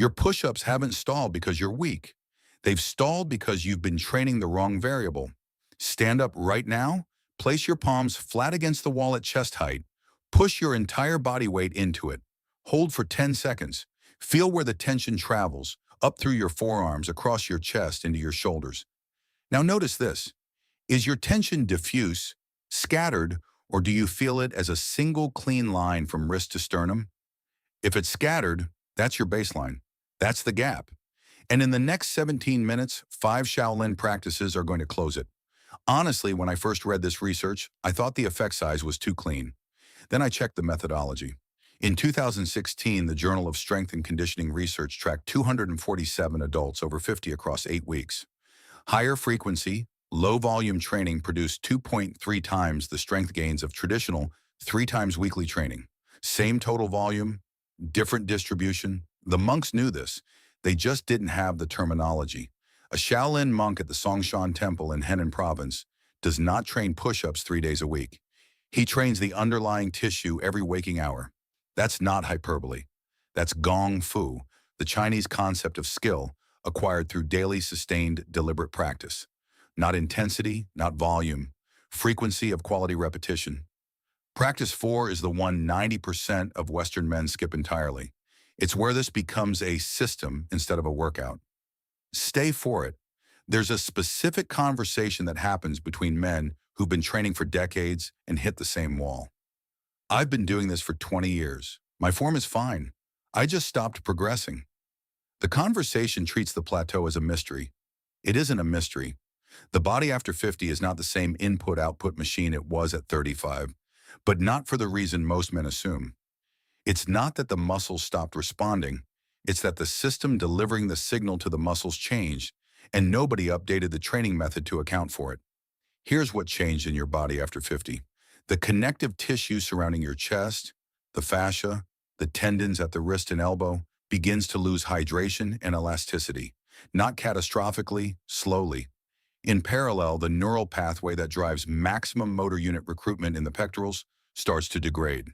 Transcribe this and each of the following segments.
Your push-ups haven't stalled because you're weak. They've stalled because you've been training the wrong variable. Stand up right now, place your palms flat against the wall at chest height, push your entire body weight into it. Hold for 10 seconds. Feel where the tension travels, up through your forearms, across your chest, into your shoulders. Now notice this. Is your tension diffuse, scattered, or do you feel it as a single clean line from wrist to sternum? If it's scattered, that's your baseline. That's the gap. And in the next 17 minutes, 5 Shaolin practices are going to close it. Honestly, when I first read this research, I thought the effect size was too clean. Then I checked the methodology. In 2016, the Journal of Strength and Conditioning Research tracked 247 adults over 50 across 8 weeks. Higher frequency, low volume training produced 2.3 times the strength gains of traditional 3 times weekly training. Same total volume, different distribution. The monks knew this. They just didn't have the terminology. A Shaolin monk at the Songshan Temple in Henan Province does not train push-ups 3 days a week. He trains the underlying tissue every waking hour. That's not hyperbole. That's gong fu, the Chinese concept of skill acquired through daily sustained deliberate practice. Not intensity, not volume. Frequency of quality repetition. Practice 4 is the one 90% of Western men skip entirely. It's where this becomes a system instead of a workout. Stay for it. There's a specific conversation that happens between men who've been training for decades and hit the same wall. I've been doing this for 20 years. My form is fine. I just stopped progressing. The conversation treats the plateau as a mystery. It isn't a mystery. The body after 50 is not the same input-output machine it was at 35, but not for the reason most men assume. It's not that the muscles stopped responding. It's that the system delivering the signal to the muscles changed, and nobody updated the training method to account for it. Here's what changed in your body after 50. The connective tissue surrounding your chest, the fascia, the tendons at the wrist and elbow, begins to lose hydration and elasticity. Not catastrophically, slowly. In parallel, the neural pathway that drives maximum motor unit recruitment in the pectorals starts to degrade.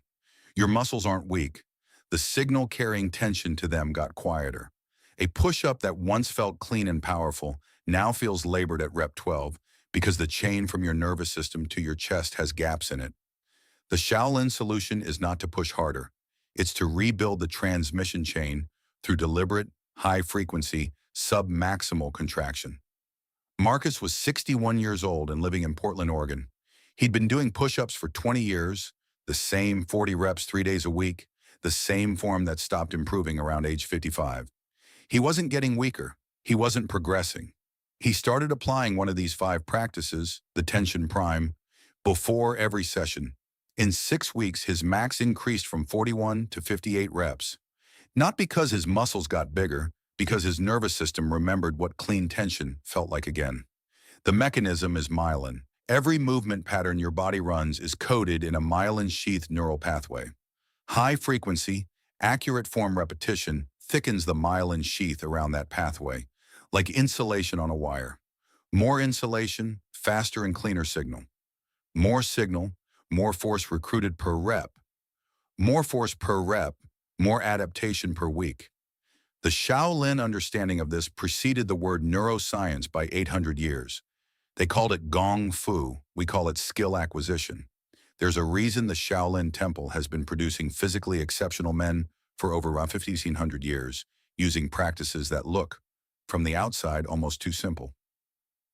Your muscles aren't weak. The signal carrying tension to them got quieter. A push-up that once felt clean and powerful now feels labored at rep 12 because the chain from your nervous system to your chest has gaps in it. The Shaolin solution is not to push harder. It's to rebuild the transmission chain through deliberate, high-frequency, sub-maximal contraction. Marcus was 61 years old and living in Portland, Oregon. He'd been doing push-ups for 20 years, the same 40 reps 3 days a week, the same form that stopped improving around age 55. He wasn't getting weaker. He wasn't progressing. He started applying one of these 5 practices, the tension prime, before every session. In 6 weeks, his max increased from 41 to 58 reps. Not because his muscles got bigger, because his nervous system remembered what clean tension felt like again. The mechanism is myelin. Every movement pattern your body runs is coded in a myelin-sheathed neural pathway. High frequency, accurate form repetition thickens the myelin sheath around that pathway, like insulation on a wire. More insulation, faster and cleaner signal. More signal, more force recruited per rep. More force per rep, more adaptation per week. The Shaolin understanding of this preceded the word neuroscience by 800 years. They called it gong fu. We call it skill acquisition. There's a reason the Shaolin Temple has been producing physically exceptional men for over 1,500 years, using practices that look, from the outside, almost too simple.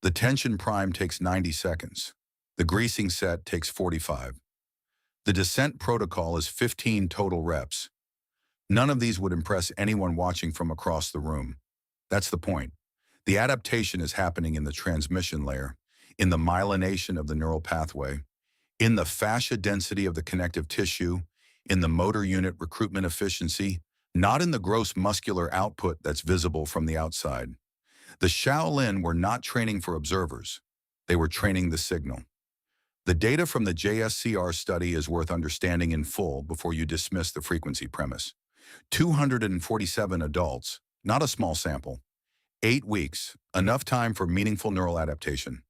The tension prime takes 90 seconds. The greasing set takes 45. The descent protocol is 15 total reps. None of these would impress anyone watching from across the room. That's the point. The adaptation is happening in the transmission layer, in the myelination of the neural pathway, in the fascia density of the connective tissue, in the motor unit recruitment efficiency, not in the gross muscular output that's visible from the outside. The Shaolin were not training for observers. They were training the signal. The data from the JSCR study is worth understanding in full before you dismiss the frequency premise. 247 adults, not a small sample. 8 weeks, enough time for meaningful neural adaptation.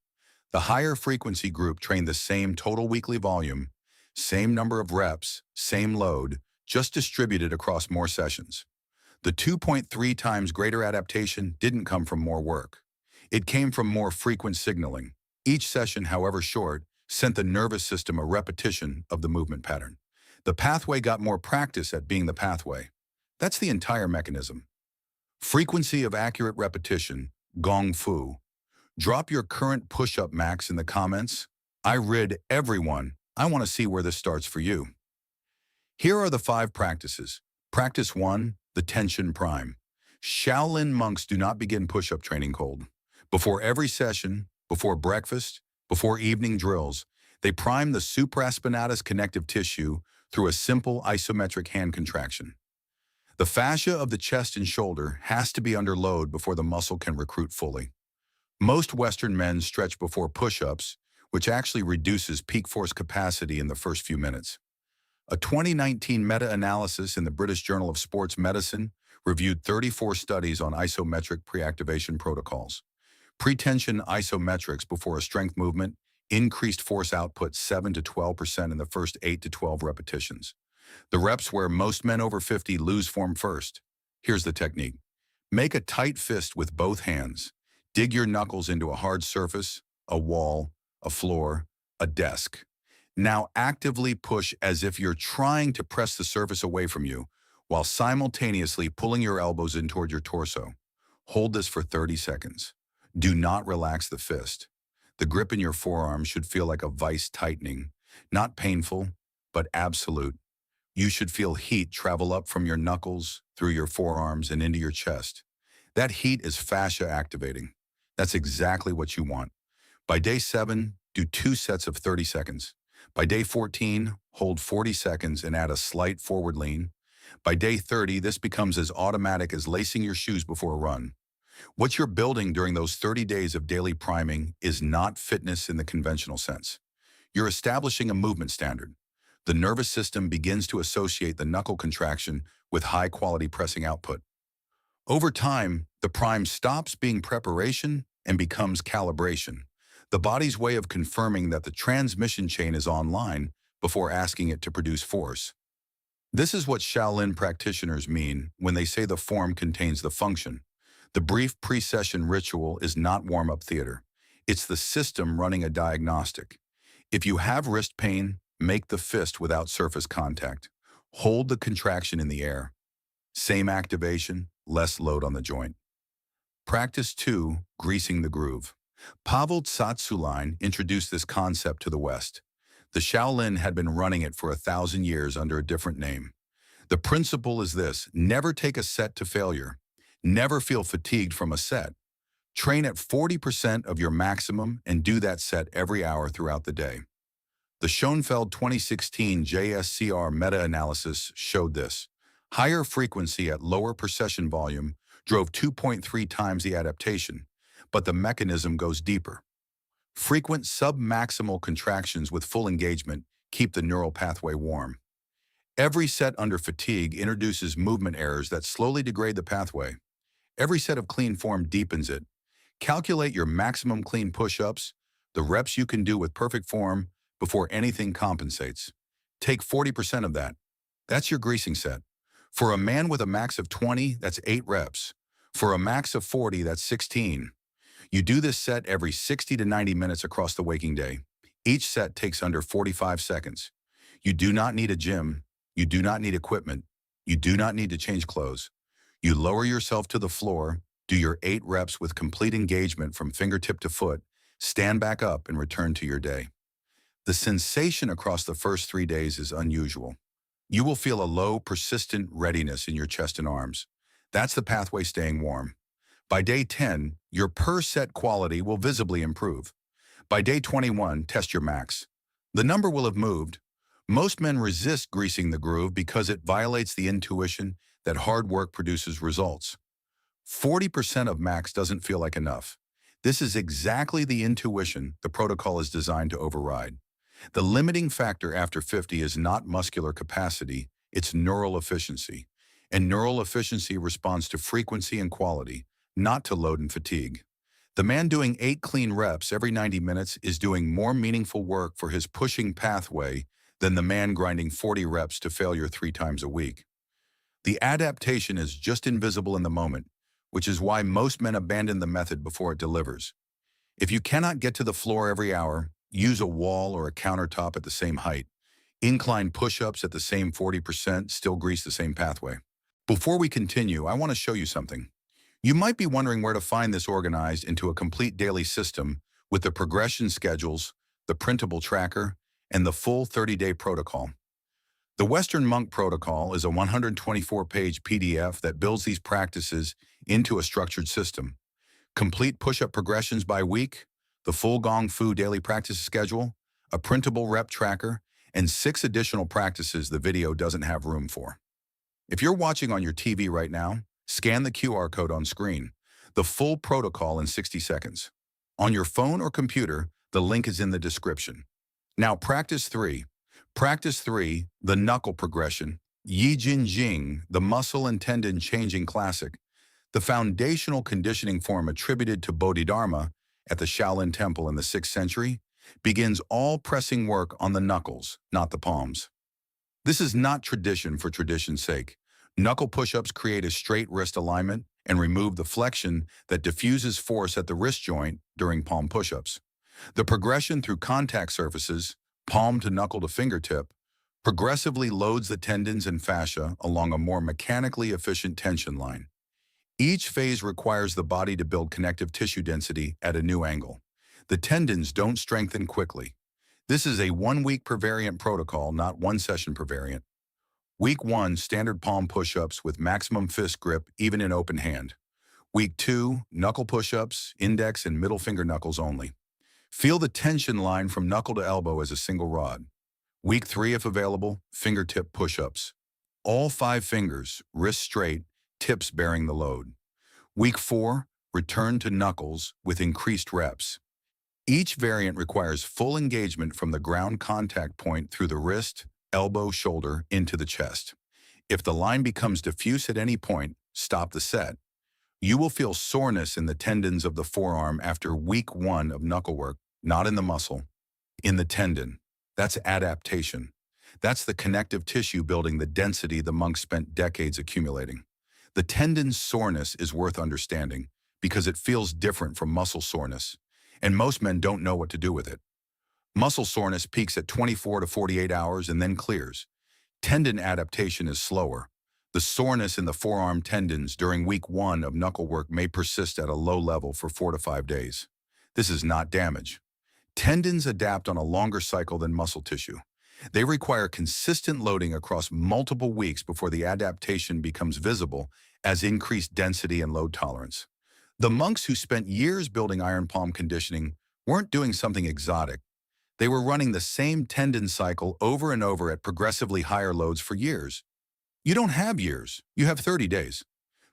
The higher frequency group trained the same total weekly volume, same number of reps, same load, just distributed across more sessions. The 2.3 times greater adaptation didn't come from more work. It came from more frequent signaling. Each session, however short, sent the nervous system a repetition of the movement pattern. The pathway got more practice at being the pathway. That's the entire mechanism. Frequency of accurate repetition, Gong Fu. Drop your current push-up max in the comments. I rid everyone. I want to see where this starts for you. Here are the 5 practices. Practice 1, the tension prime. Shaolin monks do not begin push-up training cold. Before every session, before breakfast, before evening drills, they prime the supraspinatus connective tissue through a simple isometric hand contraction. The fascia of the chest and shoulder has to be under load before the muscle can recruit fully. Most Western men stretch before push-ups, which actually reduces peak force capacity in the first few minutes. A 2019 meta-analysis in the British Journal of Sports Medicine reviewed 34 studies on isometric pre-activation protocols. Pre-tension isometrics before a strength movement increased force output 7 to 12% in the first 8 to 12 repetitions. The reps where most men over 50 lose form first. Here's the technique. Make a tight fist with both hands. Dig your knuckles into a hard surface, a wall, a floor, a desk. Now actively push as if you're trying to press the surface away from you, while simultaneously pulling your elbows in toward your torso. Hold this for 30 seconds. Do not relax the fist. The grip in your forearm should feel like a vice tightening, not painful, but absolute. You should feel heat travel up from your knuckles, through your forearms, and into your chest. That heat is fascia activating. That's exactly what you want. By day 7, do 2 sets of 30 seconds. By day 14, hold 40 seconds and add a slight forward lean. By day 30, this becomes as automatic as lacing your shoes before a run. What you're building during those 30 days of daily priming is not fitness in the conventional sense. You're establishing a movement standard. The nervous system begins to associate the knuckle contraction with high-quality pressing output. Over time, the prime stops being preparation and becomes calibration, the body's way of confirming that the transmission chain is online before asking it to produce force. This is what Shaolin practitioners mean when they say the form contains the function. The brief pre-session ritual is not warm-up theater. It's the system running a diagnostic. If you have wrist pain, make the fist without surface contact. Hold the contraction in the air. Same activation, less load on the joint. Practice 2, greasing the groove. Pavel Tsatsouline introduced this concept to the West. The Shaolin had been running it for 1,000 years under a different name. The principle is this: never take a set to failure. Never feel fatigued from a set. Train at 40% of your maximum and do that set every hour throughout the day. The Schoenfeld 2016 JSCR meta-analysis showed this. Higher frequency at lower per session volume drove 2.3 times the adaptation, but the mechanism goes deeper. Frequent sub-maximal contractions with full engagement keep the neural pathway warm. Every set under fatigue introduces movement errors that slowly degrade the pathway. Every set of clean form deepens it. Calculate your maximum clean push-ups, the reps you can do with perfect form before anything compensates. Take 40% of that. That's your greasing set. For a man with a max of 20, that's 8 reps. For a max of 40, that's 16. You do this set every 60 to 90 minutes across the waking day. Each set takes under 45 seconds. You do not need a gym. You do not need equipment. You do not need to change clothes. You lower yourself to the floor, do your 8 reps with complete engagement from fingertip to foot, stand back up and return to your day. The sensation across the first 3 days is unusual. You will feel a low, persistent readiness in your chest and arms. That's the pathway staying warm. By day 10, your per-set quality will visibly improve. By day 21, test your max. The number will have moved. Most men resist greasing the groove because it violates the intuition that hard work produces results. 40% of max doesn't feel like enough. This is exactly the intuition the protocol is designed to override. The limiting factor after 50 is not muscular capacity, it's neural efficiency. And neural efficiency responds to frequency and quality, not to load and fatigue. The man doing 8 clean reps every 90 minutes is doing more meaningful work for his pushing pathway than the man grinding 40 reps to failure 3 times a week. The adaptation is just invisible in the moment, which is why most men abandon the method before it delivers. If you cannot get to the floor every hour, use a wall or a countertop at the same height. Incline push-ups at the same 40% still grease the same pathway. Before we continue, I want to show you something. You might be wondering where to find this organized into a complete daily system with the progression schedules, the printable tracker, and the full 30-day protocol. The Western Monk Protocol is a 124-page PDF that builds these practices into a structured system. Complete push-up progressions by week, the full Gong Fu daily practice schedule, a printable rep tracker, and 6 additional practices the video doesn't have room for. If you're watching on your TV right now, scan the QR code on screen. The full protocol in 60 seconds. On your phone or computer, the link is in the description. Now, Practice 3. Practice 3, the knuckle progression. Yi Jin Jing, the muscle and tendon changing classic. The foundational conditioning form attributed to Bodhidharma at the Shaolin Temple in the 6th century begins all pressing work on the knuckles, not the palms. This is not tradition for tradition's sake. Knuckle push-ups create a straight wrist alignment and remove the flexion that diffuses force at the wrist joint during palm push-ups. The progression through contact surfaces, palm to knuckle to fingertip, progressively loads the tendons and fascia along a more mechanically efficient tension line. Each phase requires the body to build connective tissue density at a new angle. The tendons don't strengthen quickly. This is a 1-week per variant protocol, not 1 session per variant. Week 1, standard palm push-ups with maximum fist grip, even in open hand. Week 2, knuckle push-ups, index and middle finger knuckles only. Feel the tension line from knuckle to elbow as a single rod. Week 3, if available, fingertip push-ups. All 5 fingers, wrists straight, tips bearing the load. Week 4, return to knuckles with increased reps. Each variant requires full engagement from the ground contact point through the wrist, elbow, shoulder, into the chest. If the line becomes diffuse at any point, stop the set. You will feel soreness in the tendons of the forearm after week 1 of knuckle work, not in the muscle, in the tendon. That's adaptation. That's the connective tissue building the density the monks spent decades accumulating. The tendon's soreness is worth understanding because it feels different from muscle soreness, and most men don't know what to do with it. Muscle soreness peaks at 24 to 48 hours and then clears. Tendon adaptation is slower. The soreness in the forearm tendons during week 1 of knuckle work may persist at a low level for 4 to 5 days. This is not damage. Tendons adapt on a longer cycle than muscle tissue. They require consistent loading across multiple weeks before the adaptation becomes visible as increased density and load tolerance. The monks who spent years building iron palm conditioning weren't doing something exotic. They were running the same tendon cycle over and over at progressively higher loads for years. You don't have years, you have 30 days.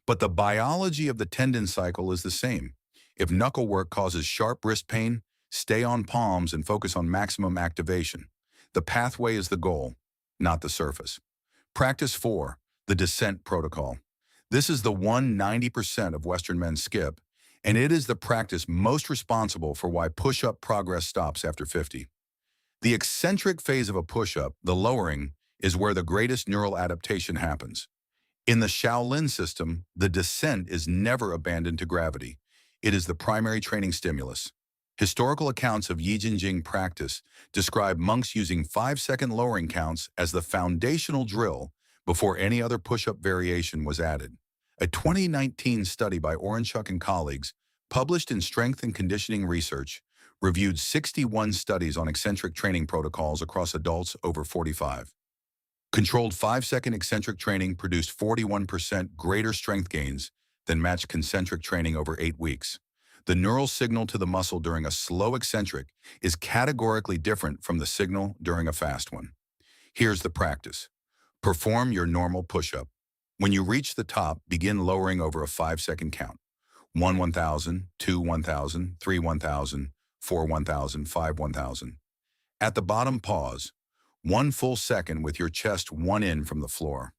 But the biology of the tendon cycle is the same. If knuckle work causes sharp wrist pain, stay on palms and focus on maximum activation. The pathway is the goal, not the surface. Practice 4, the descent protocol. This is the 90% of Western men skip, and it is the practice most responsible for why push-up progress stops after 50. The eccentric phase of a push-up, the lowering, is where the greatest neural adaptation happens. In the Shaolin system, the descent is never abandoned to gravity. It is the primary training stimulus. Historical accounts of Yi Jin Jing practice describe monks using 5-second lowering counts as the foundational drill before any other push-up variation was added. A 2019 study by Orenchuk and colleagues, published in Strength and Conditioning Research, reviewed 61 studies on eccentric training protocols across adults over 45. Controlled 5-second eccentric training produced 41% greater strength gains than matched concentric training over 8 weeks. The neural signal to the muscle during a slow eccentric is categorically different from the signal during a fast one. Here's the practice. Perform your normal push-up. When you reach the top, begin lowering over a 5-second count. 1 1,000, 2 1,000, 3 1,000, 4 1,000, 5 1,000. At the bottom, pause. 1 full second with your chest 1 in from the floor.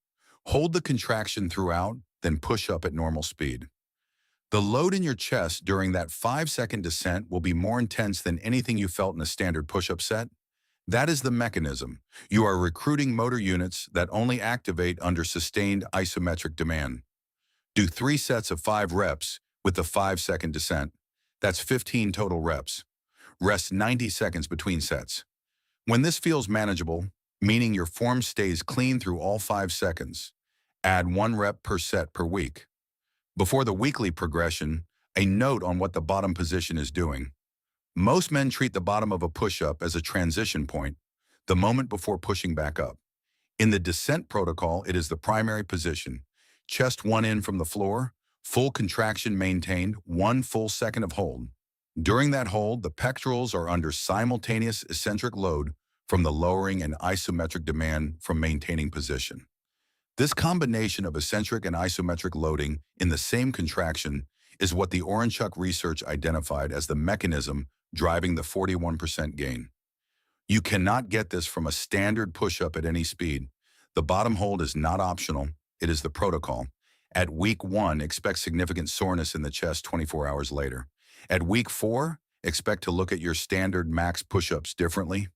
Hold the contraction throughout, then push up at normal speed. The load in your chest during that 5-second descent will be more intense than anything you felt in a standard push-up set. That is the mechanism. You are recruiting motor units that only activate under sustained isometric demand. Do 3 sets of 5 reps with the 5-second descent. That's 15 total reps. Rest 90 seconds between sets. When this feels manageable, meaning your form stays clean through all 5 seconds, add 1 rep per set per week. Before the weekly progression, a note on what the bottom position is doing. Most men treat the bottom of a push-up as a transition point, the moment before pushing back up. In the descent protocol, it is the primary position. Chest 1 in from the floor, full contraction maintained, 1 full second of hold. During that hold, the pectorals are under simultaneous eccentric load from the lowering and isometric demand from maintaining position. This combination of eccentric and isometric loading in the same contraction is what the Oranchuk research identified as the mechanism driving the 41% gain. You cannot get this from a standard push-up at any speed. The bottom hold is not optional, it is the protocol. At week 1, expect significant soreness in the chest 24 hours later. At week 4, expect to look at your standard max push-ups differently.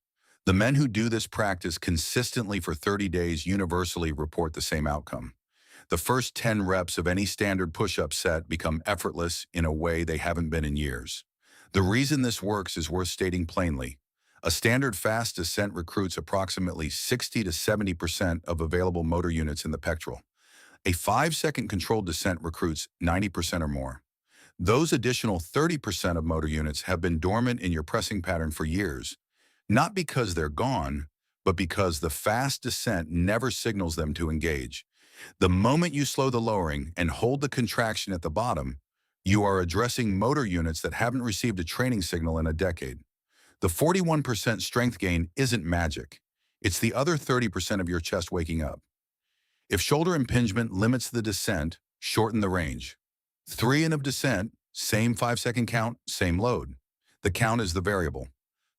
The men who do this practice consistently for 30 days universally report the same outcome. The first 10 reps of any standard push-up set become effortless in a way they haven't been in years. The reason this works is worth stating plainly. A standard fast descent recruits approximately 60 to 70% of available motor units in the pectoral. A 5-second controlled descent recruits 90% or more. Those additional 30% of motor units have been dormant in your pressing pattern for years, not because they're gone, but because the fast descent never signals them to engage. The moment you slow the lowering and hold the contraction at the bottom, you are addressing motor units that haven't received a training signal in a decade. The 41% strength gain isn't magic. It's the other 30% of your chest waking up. If shoulder impingement limits the descent, shorten the range. 3 in of descent, same 5-second count, same load. The count is the variable.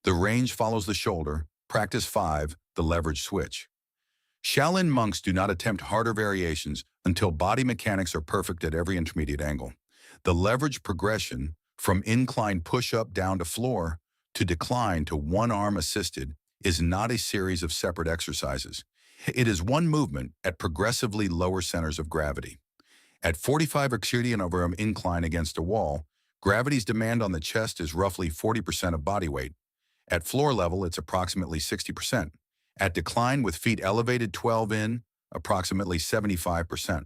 The range follows the shoulder. Practice 5, the leverage switch. Shaolin monks do not attempt harder variations until body mechanics are perfect at every intermediate angle. The leverage progression, from incline push-up down to floor to decline to one-arm assisted, is not a series of separate exercises. It is one movement at progressively lower centers of gravity. At 45 exertion over an incline against a wall, gravity's demand on the chest is roughly 40% of body weight. At floor level, it's approximately 60%. At decline with feet elevated 12 in, approximately 75%.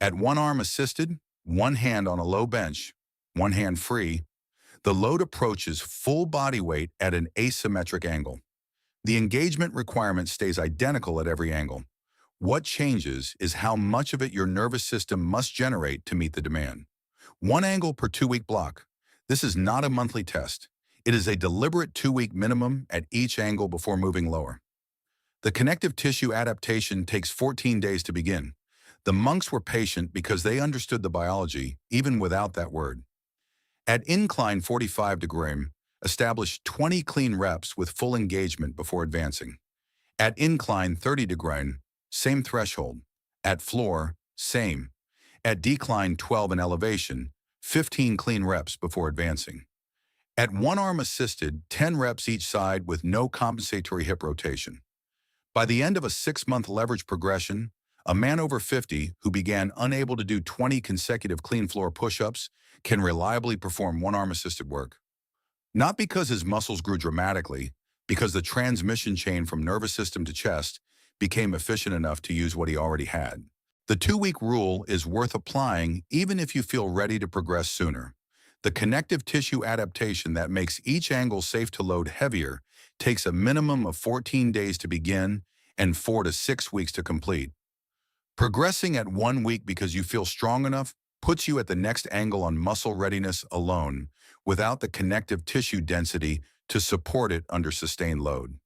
At one arm assisted, one hand on a low bench, one hand free, the load approaches full body weight at an asymmetric angle. The engagement requirement stays identical at every angle. What changes is how much of it your nervous system must generate to meet the demand. 1 angle per 2-week block. This is not a monthly test. It is a deliberate 2-week minimum at each angle before moving lower. The connective tissue adaptation takes 14 days to begin. The monks were patient because they understood the biology, even without that word. At incline 45 degree, establish 20 clean reps with full engagement before advancing. At incline 30 degree, same threshold. At floor, same. At decline 12 in elevation, 15 clean reps before advancing. At one arm assisted, 10 reps each side with no compensatory hip rotation. By the end of a 6-month leverage progression, a man over 50 who began unable to do 20 consecutive clean floor push-ups can reliably perform one-arm assisted work. Not because his muscles grew dramatically, because the transmission chain from nervous system to chest became efficient enough to use what he already had. The 2-week rule is worth applying even if you feel ready to progress sooner. The connective tissue adaptation that makes each angle safe to load heavier takes a minimum of 14 days to begin and 4 to 6 weeks to complete. Progressing at 1 week because you feel strong enough puts you at the next angle on muscle readiness alone, without the connective tissue density to support it under sustained load.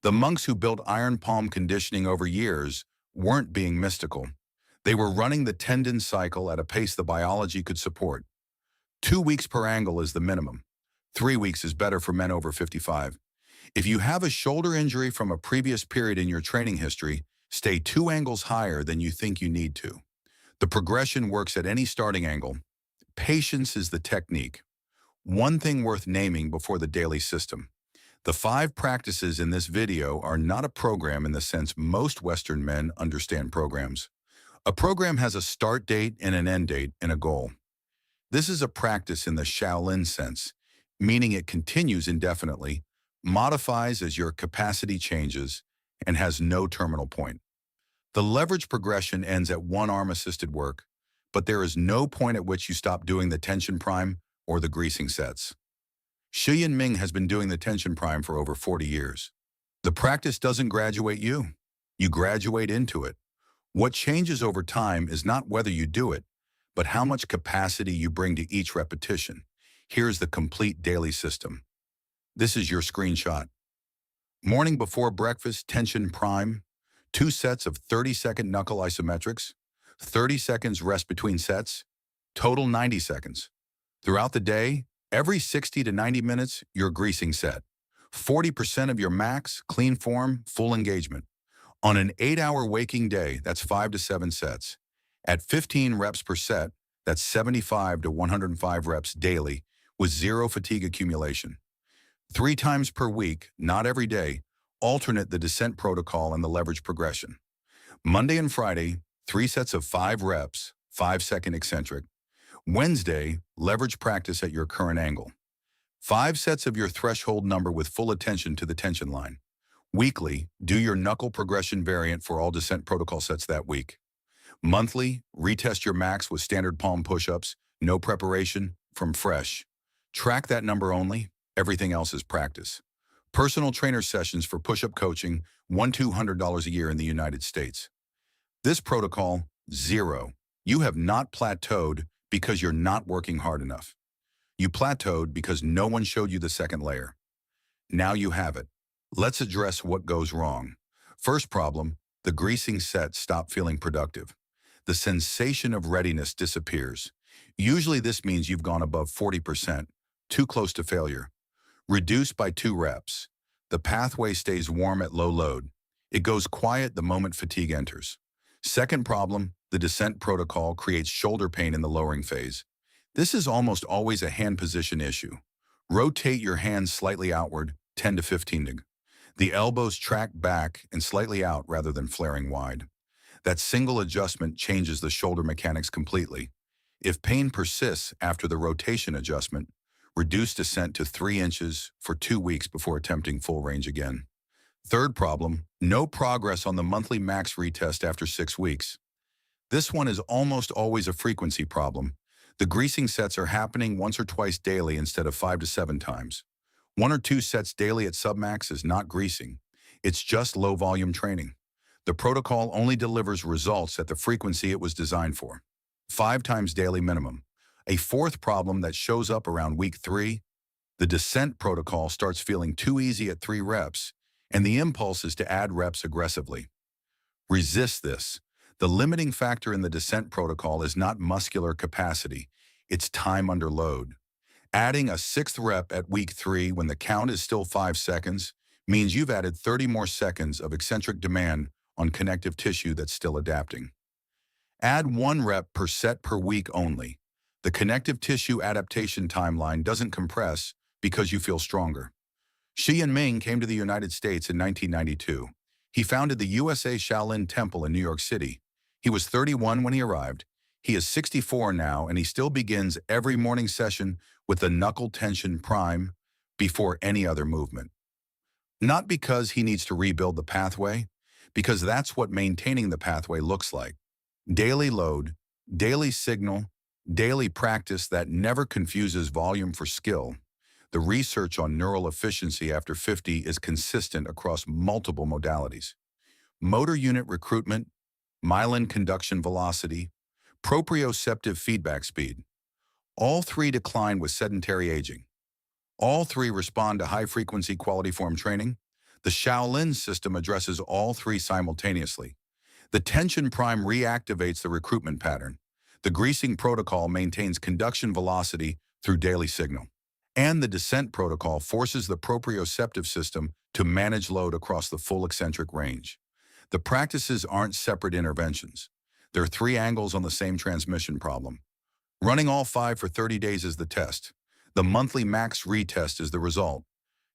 The monks who built iron palm conditioning over years weren't being mystical. They were running the tendon cycle at a pace the biology could support. 2 weeks per angle is the minimum. 3 weeks is better for men over 55. If you have a shoulder injury from a previous period in your training history, stay 2 angles higher than you think you need to. The progression works at any starting angle. Patience is the technique. One thing worth naming before the daily system. The 5 practices in this video are not a program in the sense most Western men understand programs. A program has a start date and an end date and a goal. This is a practice in the Shaolin sense, meaning it continues indefinitely, modifies as your capacity changes, and has no terminal point. The leverage progression ends at one arm-assisted work, but there is no point at which you stop doing the tension prime or the greasing sets. Shaolin Ming has been doing the tension prime for over 40 years. The practice doesn't graduate you. You graduate into it. What changes over time is not whether you do it, but how much capacity you bring to each repetition. Here's the complete daily system. This is your screenshot. Morning before breakfast, tension prime, 2 sets of 30-second knuckle isometrics, 30 seconds rest between sets, total 90 seconds. Throughout the day, every 60 to 90 minutes, your greasing set. 40% of your max, clean form, full engagement. On an 8-hour waking day, that's 5 to 7 sets. At 15 reps per set, that's 75 to 105 reps daily with zero fatigue accumulation. 3 times per week, not every day, alternate the descent protocol and the leverage progression. Monday and Friday, 3 sets of 5 reps, 5-second eccentric. Wednesday, leverage practice at your current angle. 5 sets of your threshold number with full attention to the tension line. Weekly, do your knuckle progression variant for all descent protocol sets that week. Monthly, retest your max with standard palm push-ups, no preparation, from fresh. Track that number only, everything else is practice. Personal trainer sessions for push-up coaching, $1,200 a year in the United States. This protocol, 0. You have not plateaued because you're not working hard enough. You plateaued because no one showed you the second layer. Now you have it. Let's address what goes wrong. First problem, the greasing sets stop feeling productive. The sensation of readiness disappears. Usually this means you've gone above 40%, too close to failure. Reduce by 2 reps. The pathway stays warm at low load. It goes quiet the moment fatigue enters. Second problem, the descent protocol creates shoulder pain in the lowering phase. This is almost always a hand position issue. Rotate your hands slightly outward, 10 to 15 deg. The elbows track back and slightly out rather than flaring wide. That single adjustment changes the shoulder mechanics completely. If pain persists after the rotation adjustment, reduce descent to 3 inches for 2 weeks before attempting full range again. Third problem, no progress on the monthly max retest after 6 weeks. This one is almost always a frequency problem. The greasing sets are happening once or twice daily instead of 5 to 7 times. 1 or 2 sets daily at submax is not greasing. It's just low volume training. The protocol only delivers results at the frequency it was designed for. 5 times daily minimum. A fourth problem that shows up around week 3, the descent protocol starts feeling too easy at 3 reps, and the impulse is to add reps aggressively. Resist this. The limiting factor in the descent protocol is not muscular capacity, it's time under load. Adding a 6th rep at week 3 when the count is still 5 seconds means you've added 30 more seconds of eccentric demand on connective tissue that's still adapting. Add 1 rep per set per week only. The connective tissue adaptation timeline doesn't compress because you feel stronger. Shaolin Ming came to the United States in 1992. He founded the USA Shaolin Temple in New York City. He was 31 when he arrived. He is 64 now, and he still begins every morning session with the knuckle tension prime before any other movement. Not because he needs to rebuild the pathway, because that's what maintaining the pathway looks like. Daily load, daily signal, daily practice that never confuses volume for skill. The research on neural efficiency after 50 is consistent across multiple modalities. Motor unit recruitment, myelin conduction velocity, proprioceptive feedback speed. All 3 decline with sedentary aging. All 3 respond to high-frequency quality form training. The Shaolin system addresses all 3 simultaneously. The tension prime reactivates the recruitment pattern. The greasing protocol maintains conduction velocity through daily signal. And the descent protocol forces the proprioceptive system to manage load across the full eccentric range. The practices aren't separate interventions. They're 3 angles on the same transmission problem. Running all 5 for 30 days is the test. The monthly max retest is the result.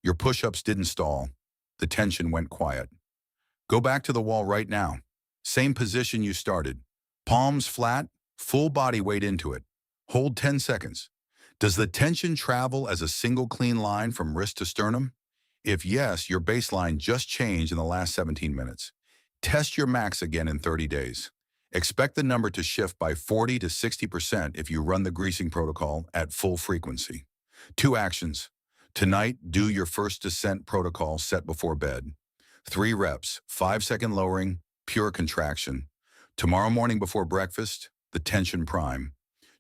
Your push-ups didn't stall. The tension went quiet. Go back to the wall right now. Same position you started. Palms flat, full body weight into it. Hold 10 seconds. Does the tension travel as a single clean line from wrist to sternum? If yes, your baseline just changed in the last 17 minutes. Test your max again in 30 days. Expect the number to shift by 40 to 60% if you run the greasing protocol at full frequency. 2 actions. Tonight, do your first descent protocol set before bed. 3 reps, 5-second lowering, pure contraction. Tomorrow morning before breakfast, the tension prime.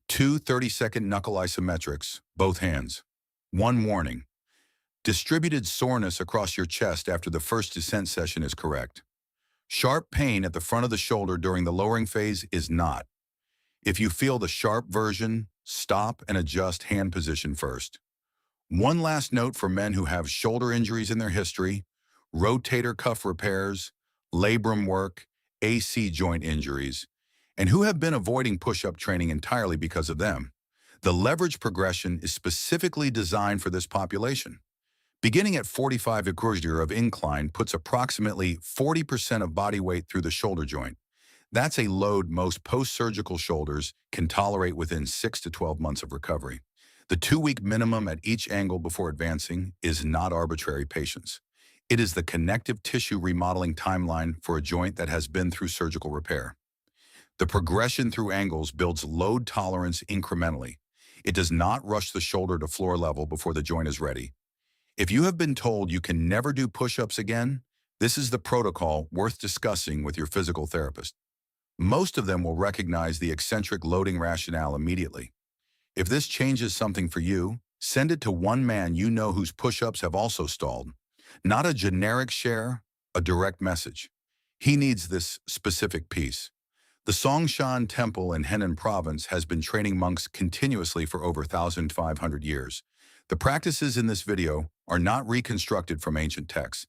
2 30-second knuckle isometrics, both hands. 1 warning. Distributed soreness across your chest after the first descent session is correct. Sharp pain at the front of the shoulder during the lowering phase is not. If you feel the sharp version, stop and adjust hand position first. One last note for men who have shoulder injuries in their history, rotator cuff repairs, labrum work, AC joint injuries, and who have been avoiding push-up training entirely because of them. The leverage progression is specifically designed for this population. Beginning at 45 degrees of incline puts approximately 40% of body weight through the shoulder joint. That's a load most post-surgical shoulders can tolerate within 6 to 12 months of recovery. The 2-week minimum at each angle before advancing is not arbitrary patience. It is the connective tissue remodeling timeline for a joint that has been through surgical repair. The progression through angles builds load tolerance incrementally. It does not rush the shoulder to floor level before the joint is ready. If you have been told you can never do push-ups again, this is the protocol worth discussing with your physical therapist. Most of them will recognize the eccentric loading rationale immediately. If this changes something for you, send it to one man you know whose push-ups have also stalled. Not a generic share, a direct message. He needs this specific piece. The Songshan Temple in Henan Province has been training monks continuously for over 1,500 years. The practices in this video are not reconstructed from ancient texts.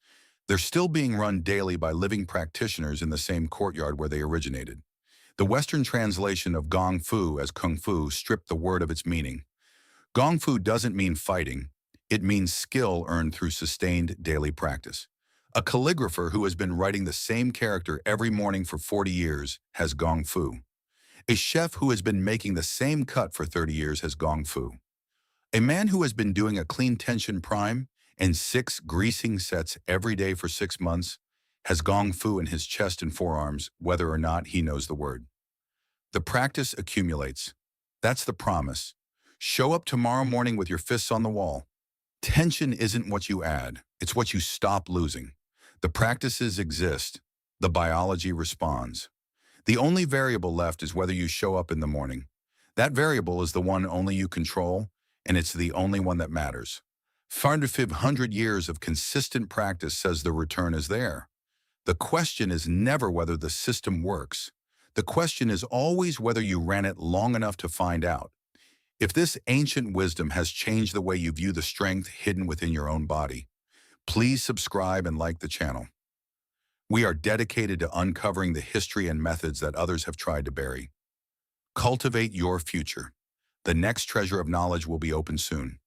They're still being run daily by living practitioners in the same courtyard where they originated. The Western translation of Gong Fu as Kung Fu stripped the word of its meaning. Gong Fu doesn't mean fighting. It means skill earned through sustained daily practice. A calligrapher who has been writing the same character every morning for 40 years has Gong Fu. A chef who has been making the same cut for 30 years has Gong Fu. A man who has been doing a clean tension prime and 6 greasing sets every day for 6 months has Gong Fu in his chest and forearms, whether or not he knows the word. The practice accumulates. That's the promise. Show up tomorrow morning with your fists on the wall. Tension isn't what you add, it's what you stop losing. The practices exist. The biology responds. The only variable left is whether you show up in the morning. That variable is the one only you control, and it's the only one that matters. 500 years of consistent practice says the return is there. The question is never whether the system works. The question is always whether you ran it long enough to find out. If this ancient wisdom has changed the way you view the strength hidden within your own body, please subscribe and like the channel. We are dedicated to uncovering the history and methods that others have tried to bury. Cultivate your future. The next treasure of knowledge will be open soon.